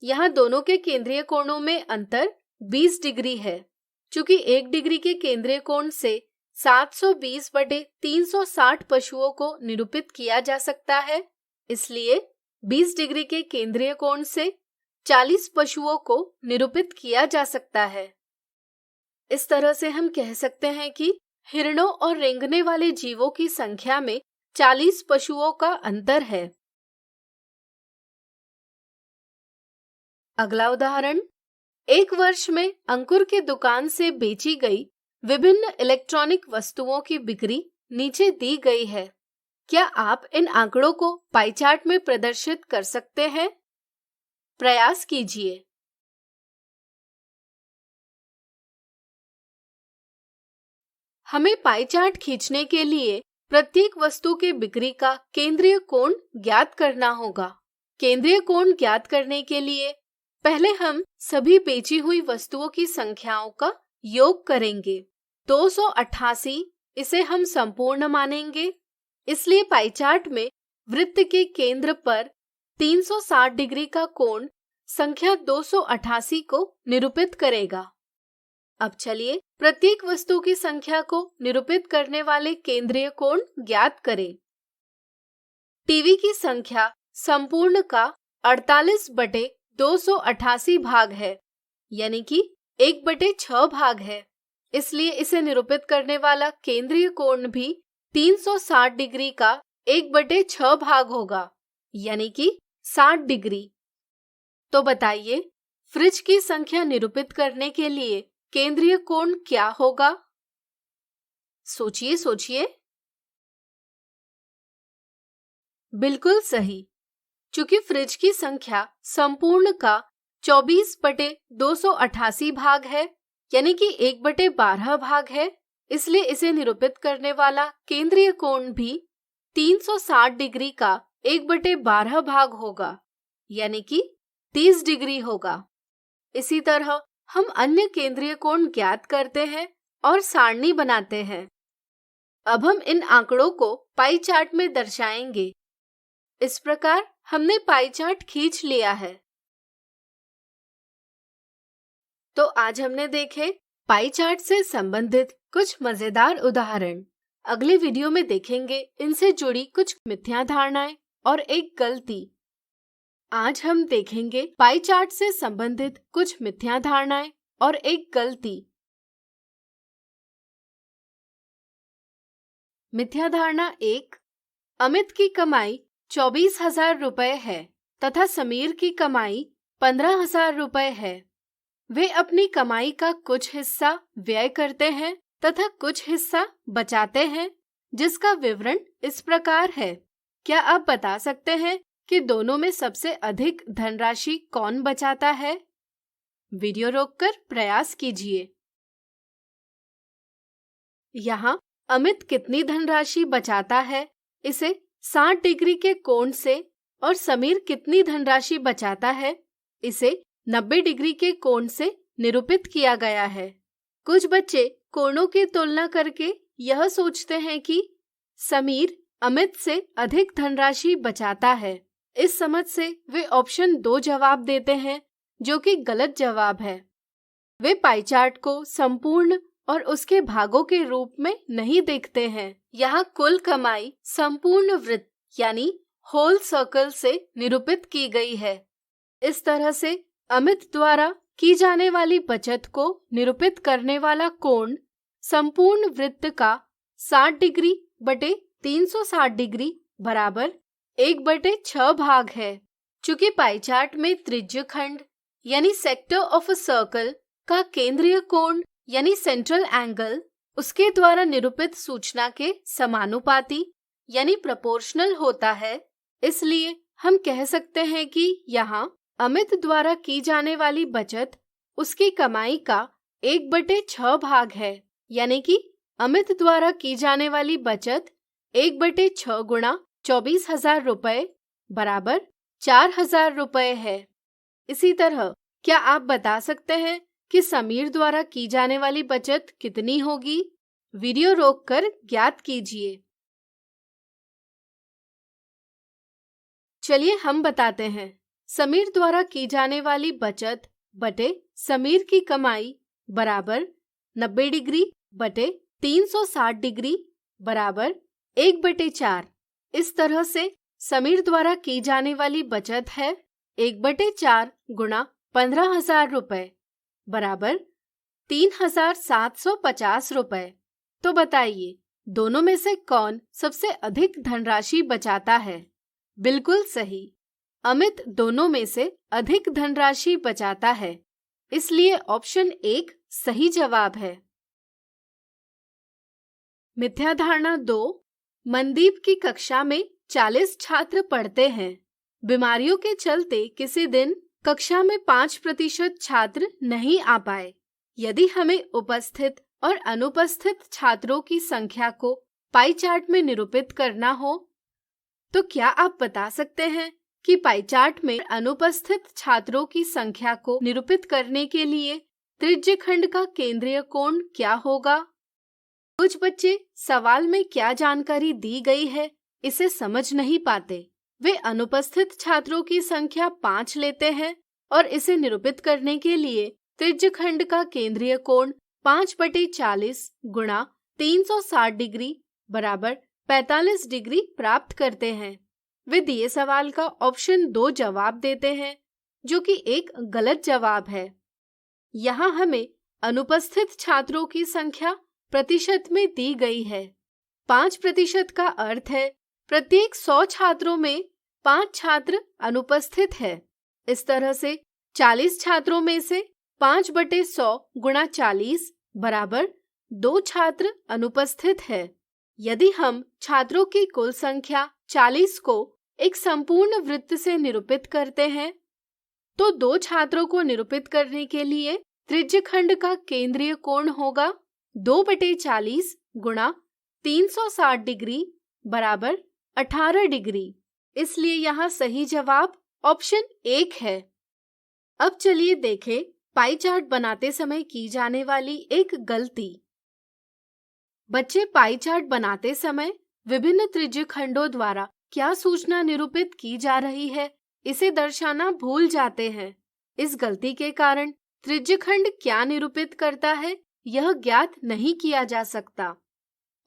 S11: यहाँ दोनों के केंद्रीय कोणों में अंतर 20 डिग्री है। चूंकि 1 डिग्री के केंद्रीय कोण से 720/360 पशुओं को निरूपित किया जा सकता है, इसलिए 20 डिग्री के केंद्रीय कोण से 40 पशुओं को निरूपित किया जा सकता है। इस तरह से हम कह सकते हैं कि हिरणों और रेंगने वाले जीवों की संख्या में 40 पशुओं का अंतर है। अगला उदाहरण, एक वर्ष में अंकुर की दुकान से बेची गई विभिन्न इलेक्ट्रॉनिक वस्तुओं की बिक्री नीचे दी गई है। क्या आप इन आंकड़ों को पाई चार्ट में प्रदर्शित कर सकते हैं? प्रयास कीजिए। हमें पाई चार्ट खींचने के लिए प्रत्येक वस्तु की बिक्री का केंद्रीय कोण ज्ञात करना होगा। केंद्रीय कोण ज्ञात करने के लिए पहले हम सभी बेची हुई वस्तुओं की संख्याओं का योग करेंगे। 288 इसे हम संपूर्ण मानेंगे, इसलिए पाई चार्ट में वृत्त के केंद्र पर 360 डिग्री का कोण संख्या 288 को निरूपित करेगा। अब चलिए प्रत्येक वस्तु की संख्या को निरूपित करने वाले केंद्रीय कोण ज्ञात करें। टीवी की संख्या संपूर्ण का 48/288 भाग है, यानी कि 1/6 भाग है। इसलिए इसे निरूपित करने वाला केंद्रीय कोण भी 360 डिग्री का 1/6 भाग होगा, यानी कि 60 डिग्री। तो बताइए फ्रिज की संख्या निरूपित करने के लिए केंद्रीय कोण क्या होगा? सोचिए सोचिए। बिल्कुल सही। चूंकि फ्रिज की संख्या संपूर्ण का 24/288 भाग है, यानी कि 1/12 भाग है, इसलिए इसे निरूपित करने वाला केंद्रीय कोण भी 360 डिग्री का 1/12 भाग होगा, यानी कि 30 डिग्री होगा। इसी तरह हम अन्य केंद्रीय कोण ज्ञात करते हैं और सारणी बनाते हैं। अब हम इन आंकड़ों को पाई चार्ट में दर्शाएंगे। इस प्रकार हमने पाई चार्ट खींच लिया है। तो आज हमने देखे पाई चार्ट से संबंधित कुछ मजेदार उदाहरण। अगले वीडियो में देखेंगे इनसे जुड़ी कुछ मिथ्या धारणाएं और एक गलती। आज हम देखेंगे पाई चार्ट से संबंधित कुछ मिथ्या धारणाएं और एक गलती। मिथ्या धारणा 1, अमित की कमाई 24,000 रुपए है तथा समीर की कमाई 15,000 रुपए है। वे अपनी कमाई का कुछ हिस्सा व्यय करते हैं तथा कुछ हिस्सा बचाते हैं, जिसका विवरण इस प्रकार है। क्या आप बता सकते हैं कि दोनों में सबसे अधिक धनराशि कौन बचाता है? वीडियो रोककर प्रयास कीजिए। यहाँ अमित कितनी धनराशि बचाता है इसे 60 डिग्री के कोण से और समीर कितनी धनराशि बचाता है इसे 90 डिग्री के कोण से निरूपित किया गया है। कुछ बच्चे कोणों की तुलना करके यह सोचते हैं कि समीर अमित से अधिक धनराशि बचाता है। इस समझ से वे ऑप्शन 2 जवाब देते हैं, जो कि गलत जवाब है। वे पाई चार्ट को संपूर्ण और उसके भागों के रूप में नहीं देखते हैं। यहाँ कुल कमाई संपूर्ण वृत्त यानी होल सर्कल से निरूपित की गई है। इस तरह से अमित द्वारा की जाने वाली बचत को निरूपित करने वाला कोण संपूर्ण वृत्त का 60 डिग्री बटे 360 डिग्री बराबर 1/6 भाग है। चूंकि पाई चार्ट में त्रिज्य खंड यानी सेक्टर ऑफ अ सर्कल का केंद्रीय कोण यानी सेंट्रल एंगल उसके द्वारा निरूपित सूचना के समानुपाती यानी प्रोपोर्शनल होता है, इसलिए हम कह सकते हैं कि यहाँ अमित द्वारा की जाने वाली बचत उसकी कमाई का 1/6 भाग है। यानी कि अमित द्वारा की जाने वाली बचत 1/6 गुणा 24,000 रुपए बराबर 4,000 रुपए है। इसी तरह क्या आप बता सकते हैं कि समीर द्वारा की जाने वाली बचत कितनी होगी? वीडियो रोककर ज्ञात कीजिए। चलिए हम बताते हैं। समीर द्वारा की जाने वाली बचत बटे समीर की कमाई बराबर 90 डिग्री बटे 360 डिग्री बराबर 1/4। इस तरह से समीर द्वारा की जाने वाली बचत है 1/4 गुणा 15,000 रुपए बराबर 3,750 रुपए। तो बताइए दोनों में से कौन सबसे अधिक धनराशि बचाता है? बिल्कुल सही, अमित दोनों में से अधिक धनराशि बचाता है, इसलिए ऑप्शन 1 सही जवाब है। मिथ्या धारणा 2। मनदीप की कक्षा में 40 छात्र पढ़ते हैं। बीमारियों के चलते किसी दिन कक्षा में 5% छात्र नहीं आ पाए। यदि हमें उपस्थित और अनुपस्थित छात्रों की संख्या को पाई चार्ट में निरूपित करना हो, तो क्या आप बता सकते हैं कि पाई चार्ट में अनुपस्थित छात्रों की संख्या को निरूपित करने के लिए त्रिज्य खंड का केंद्रीय कोण क्या होगा? कुछ बच्चे सवाल में क्या जानकारी दी गई है इसे समझ नहीं पाते। वे अनुपस्थित छात्रों की संख्या 5 लेते हैं और इसे निरूपित करने के लिए त्रिज्य खंड का केंद्रीय कोण 5/40 गुणा 360 डिग्री बराबर 45 डिग्री प्राप्त करते हैं। वे दिए सवाल का ऑप्शन 2 जवाब देते हैं, जो कि एक गलत जवाब है। यहाँ हमें अनुपस्थित छात्रों की संख्या प्रतिशत में दी गई है। 5% का अर्थ है प्रत्येक 100 छात्रों में 5 छात्र अनुपस्थित है। इस तरह से 40 छात्रों में से 5/100 गुणा 40 बराबर 2 छात्र अनुपस्थित है। यदि हम छात्रों की कुल संख्या 40 को एक संपूर्ण वृत्त से निरूपित करते हैं, तो 2 छात्रों को निरूपित करने के लिए त्रिज्य खंड का केंद्रीय कोण होगा 2/40 गुणा 360 डिग्री बराबर 18 डिग्री। इसलिए यहाँ सही जवाब ऑप्शन 1 है। अब चलिए देखें पाई चार्ट बनाते समय की जाने वाली एक गलती। बच्चे पाई चार्ट बनाते समय विभिन्न त्रिज्य खंडों द्वारा क्या सूचना निरूपित की जा रही है इसे दर्शाना भूल जाते हैं। इस गलती के कारण त्रिज्य खंड क्या निरूपित करता है यह ज्ञात नहीं किया जा सकता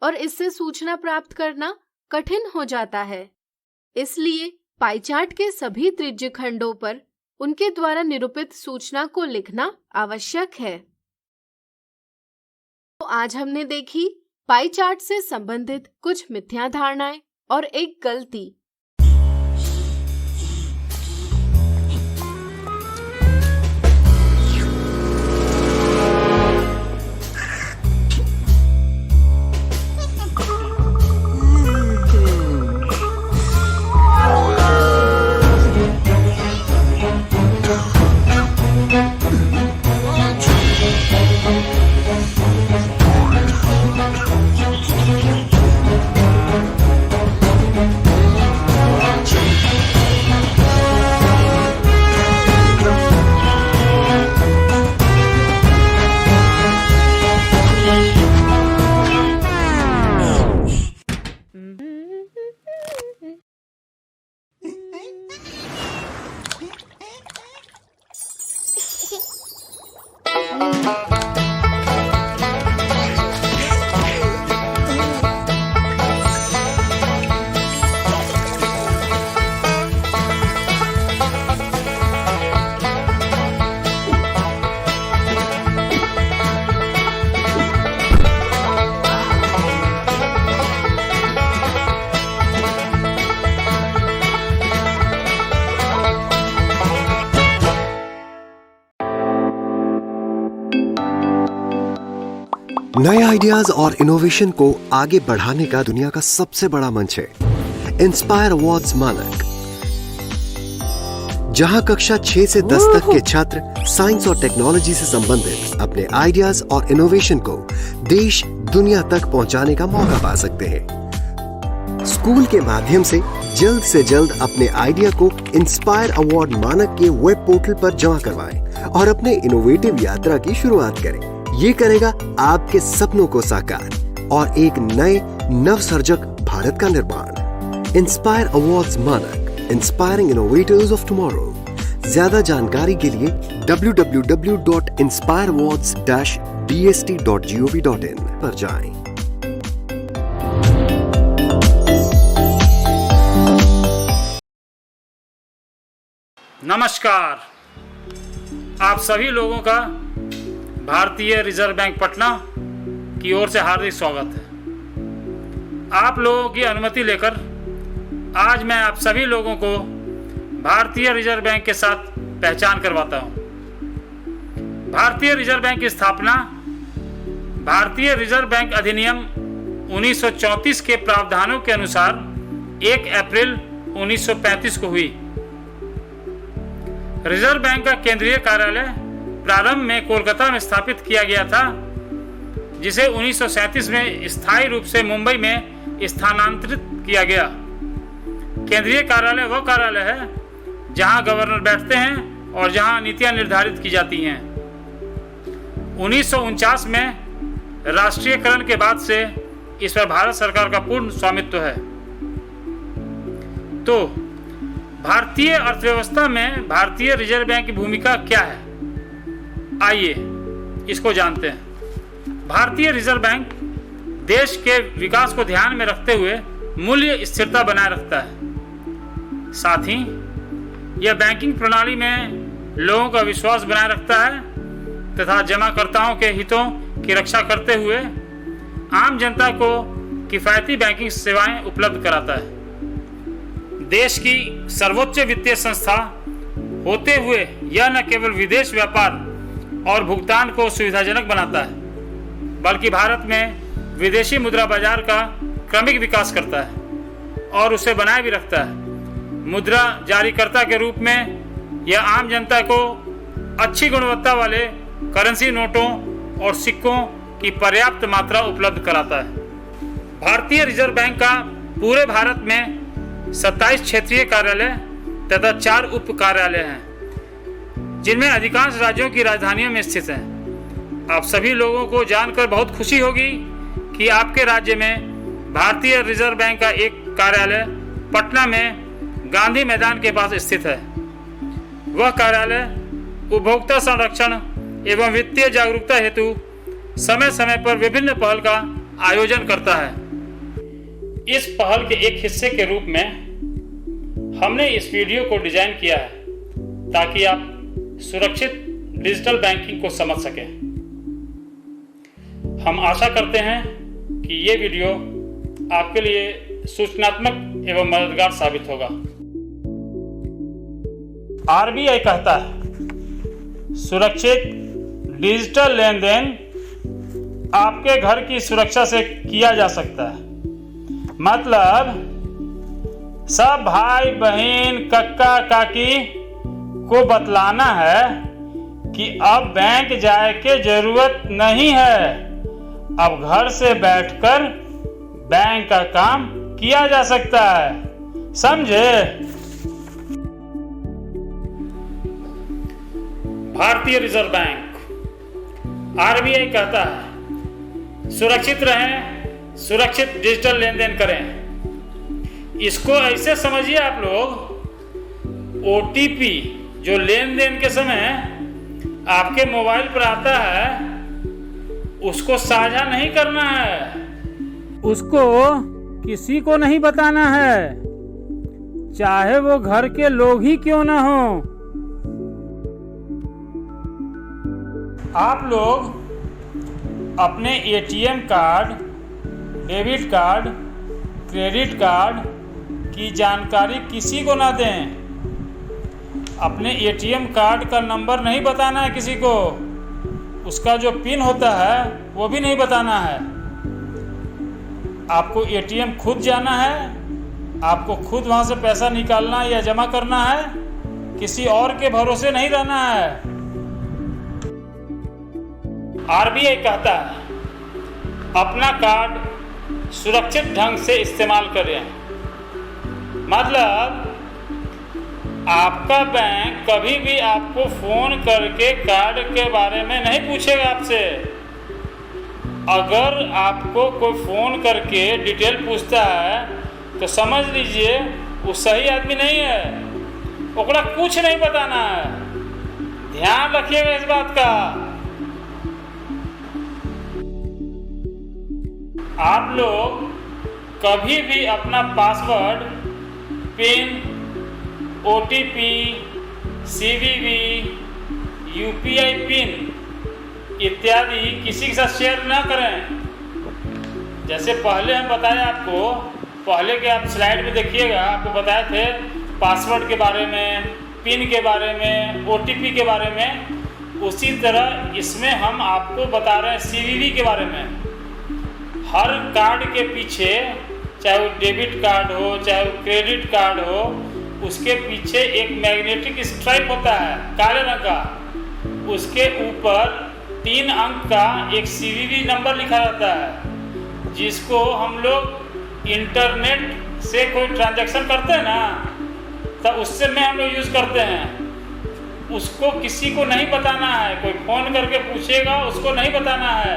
S11: और इससे सूचना प्राप्त करना कठिन हो जाता है। इसलिए पाई चार्ट के सभी त्रिज्य खंडों पर उनके द्वारा निरूपित सूचना को लिखना आवश्यक है। तो आज हमने देखी पाई चार्ट से संबंधित कुछ मिथ्या धारणाएं और एक गलती।
S12: नए आइडियाज और इनोवेशन को आगे बढ़ाने का दुनिया का सबसे बड़ा मंच है इंस्पायर अवार्ड्स मानक, जहां कक्षा 6 से 10 तक के छात्र साइंस और टेक्नोलॉजी से संबंधित अपने आइडियाज और इनोवेशन को देश दुनिया तक पहुंचाने का मौका पा सकते हैं। स्कूल के माध्यम से जल्द अपने आइडिया को इंस्पायर अवार्ड मानक के वेब पोर्टल पर जमा करवाएं और अपने इनोवेटिव यात्रा की शुरुआत करें। ये करेगा आपके सपनों को साकार और एक नए नवसर्जक भारत का निर्माण। इंस्पायर अवार्ड्स मानक, इंस्पायरिंग इनोवेटर्स ऑफ टुमारो। ज्यादा जानकारी के लिए www.inspireawards-bst.gov.in पर जाएं।
S13: नमस्कार, आप सभी लोगों का भारतीय रिजर्व बैंक पटना की ओर से हार्दिक स्वागत है। आप लोगों की अनुमति लेकर आज मैं आप सभी लोगों को भारतीय रिजर्व बैंक के साथ पहचान करवाता हूं। भारतीय रिजर्व बैंक की स्थापना भारतीय रिजर्व बैंक अधिनियम 1934 के प्रावधानों के अनुसार 1 अप्रैल 1935 को हुई। रिजर्व बैंक का केंद्रीय कार्यालय प्रारंभ में कोलकाता में स्थापित किया गया था, जिसे 1937 में स्थायी रूप से मुंबई में स्थानांतरित किया गया। केंद्रीय कार्यालय वह कार्यालय है जहां गवर्नर बैठते हैं और जहां नीतियां निर्धारित की जाती हैं। 1949 में राष्ट्रीयकरण के बाद से इस पर भारत सरकार का पूर्ण स्वामित्व है। तो भारतीय अर्थव्यवस्था में भारतीय रिजर्व बैंक की भूमिका क्या है, आइए इसको जानते हैं। भारतीय रिजर्व बैंक देश के विकास को ध्यान में रखते हुए मूल्य स्थिरता बनाए रखता है। साथ ही यह बैंकिंग प्रणाली में लोगों का विश्वास बनाए रखता है तथा जमाकर्ताओं के हितों की रक्षा करते हुए आम जनता को किफायती बैंकिंग सेवाएं उपलब्ध कराता है। देश की सर्वोच्च वित्तीय संस्था होते हुए यह न केवल विदेश व्यापार और भुगतान को सुविधाजनक बनाता है, बल्कि भारत में विदेशी मुद्रा बाजार का क्रमिक विकास करता है और उसे बनाए भी रखता है। मुद्रा जारीकर्ता के रूप में यह आम जनता को अच्छी गुणवत्ता वाले करेंसी नोटों और सिक्कों की पर्याप्त मात्रा उपलब्ध कराता है। भारतीय रिजर्व बैंक का पूरे भारत में 27 क्षेत्रीय कार्यालय तथा 4 उप कार्यालय हैं, जिनमें अधिकांश राज्यों की राजधानियों में स्थित हैं। आप सभी लोगों को जानकर बहुत खुशी होगी कि आपके राज्य में भारतीय रिजर्व बैंक का एक कार्यालय पटना में गांधी मैदान के पास स्थित है। वह कार्यालय उपभोक्ता संरक्षण एवं वित्तीय जागरूकता हेतु समय समय पर विभिन्न पहल का आयोजन करता है। इस पहल के एक हिस्से के रूप में हमने इस वीडियो को डिजाइन किया है ताकि आप सुरक्षित डिजिटल बैंकिंग को समझ सकें। हम आशा करते हैं कि ये वीडियो आपके लिए सूचनात्मक एवं मददगार साबित होगा। आरबीआई कहता है, सुरक्षित डिजिटल लेन देन आपके घर की सुरक्षा से किया जा सकता है। मतलब सब भाई बहन कक्का काकी को बतलाना है कि अब बैंक जाए के जरूरत नहीं है, अब घर से बैठकर बैंक का काम किया जा सकता है। समझे? भारतीय रिजर्व बैंक आरबीआई कहता है, सुरक्षित रहें, सुरक्षित डिजिटल लेन देन करें। इसको ऐसे समझिए आप लोग, ओटीपी जो लेन देन के समय आपके मोबाइल पर आता है उसको साझा नहीं करना है, उसको किसी को नहीं बताना है, चाहे वो घर के लोग ही क्यों ना हो। आप लोग अपने ATM card, debit card, credit card की जानकारी किसी को ना दें। अपने एटीएम कार्ड का नंबर नहीं बताना है किसी को, उसका जो पिन होता है वो भी नहीं बताना है। आपको एटीएम खुद जाना है, आपको खुद वहां से पैसा निकालना या जमा करना है, किसी और के भरोसे नहीं रहना है। आरबीआई कहता है अपना कार्ड सुरक्षित ढंग से इस्तेमाल करें। मतलब आपका बैंक कभी भी आपको फोन करके कार्ड के बारे में नहीं पूछेगा आपसे। अगर आपको कोई फोन करके डिटेल पूछता है तो समझ लीजिए वो सही आदमी नहीं है, ओकरा कुछ नहीं बताना है। ध्यान रखिएगा इस बात का। आप लोग कभी भी अपना password, pin, OTP, CVV, UPI pin इत्यादि किसी के साथ शेयर ना करें। जैसे पहले हम बताए आपको, पहले के आप स्लाइड में देखिएगा, आपको बताए थे पासवर्ड के बारे में, पिन के बारे में, OTP के बारे में। उसी तरह इसमें हम आपको बता रहे हैं CVV के बारे में। हर कार्ड के पीछे, चाहे वो डेबिट कार्ड हो चाहे वो क्रेडिट कार्ड हो, उसके पीछे एक मैग्नेटिक स्ट्राइप होता है काले रंग का। उसके ऊपर 3 अंक का एक CVV नंबर लिखा रहता है, जिसको हम लोग इंटरनेट से कोई ट्रांजैक्शन करते हैं ना, तब उससे में हम लोग यूज़ करते हैं। उसको किसी को नहीं बताना है। कोई फ़ोन करके पूछेगा उसको नहीं बताना है।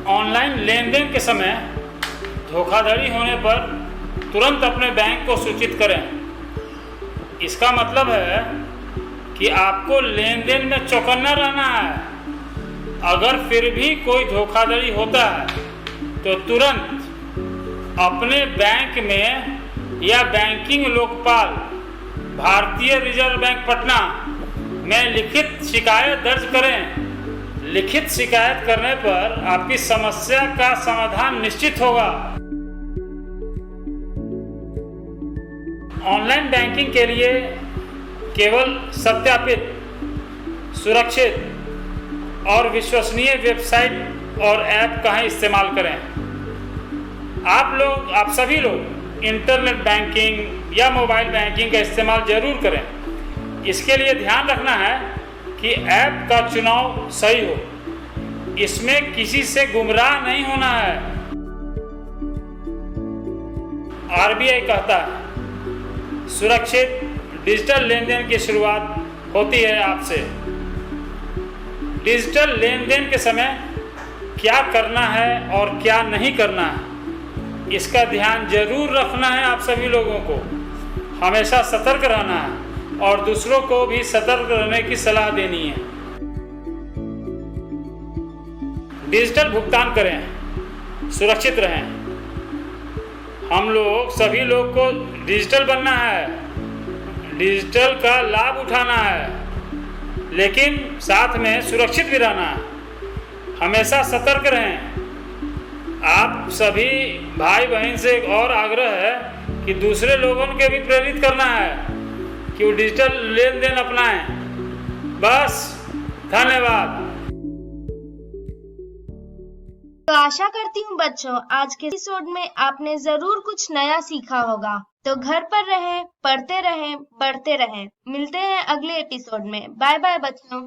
S13: ऑनलाइन लेन देन के समय धोखाधड़ी होने पर तुरंत अपने बैंक को सूचित करें। इसका मतलब है कि आपको लेन देन में चौकन्ना रहना है। अगर फिर भी कोई धोखाधड़ी होता है तो तुरंत अपने बैंक में या बैंकिंग लोकपाल भारतीय रिजर्व बैंक पटना में लिखित शिकायत दर्ज करें। लिखित शिकायत करने पर आपकी समस्या का समाधान निश्चित होगा। ऑनलाइन बैंकिंग के लिए केवल सत्यापित, सुरक्षित और विश्वसनीय वेबसाइट और ऐप का ही इस्तेमाल करें। आप सभी लोग इंटरनेट बैंकिंग या मोबाइल बैंकिंग का इस्तेमाल जरूर करें। इसके लिए ध्यान रखना है कि ऐप का चुनाव सही हो, इसमें किसी से गुमराह नहीं होना है। आरबीआई कहता है सुरक्षित डिजिटल लेन देन की शुरुआत होती है आपसे। डिजिटल लेन देन के समय क्या करना है और क्या नहीं करना है, इसका ध्यान जरूर रखना है। आप सभी लोगों को हमेशा सतर्क रहना है और दूसरों को भी सतर्क रहने की सलाह देनी है। डिजिटल भुगतान करें, सुरक्षित रहें। हम लोग सभी लोग को डिजिटल बनना है, डिजिटल का लाभ उठाना है, लेकिन साथ में सुरक्षित भी रहना है। हमेशा सतर्क रहें। आप सभी भाई बहन से एक और आग्रह है कि दूसरे लोगों के भी प्रेरित करना है कि वो डिजिटल लेन देन अपनाएं। बस, धन्यवाद।
S10: तो आशा करती हूँ बच्चों आज के एपिसोड में आपने जरूर कुछ नया सीखा होगा। तो घर पर रहें, पढ़ते रहें, बढ़ते रहें। मिलते हैं अगले एपिसोड में। बाय बाय बच्चों।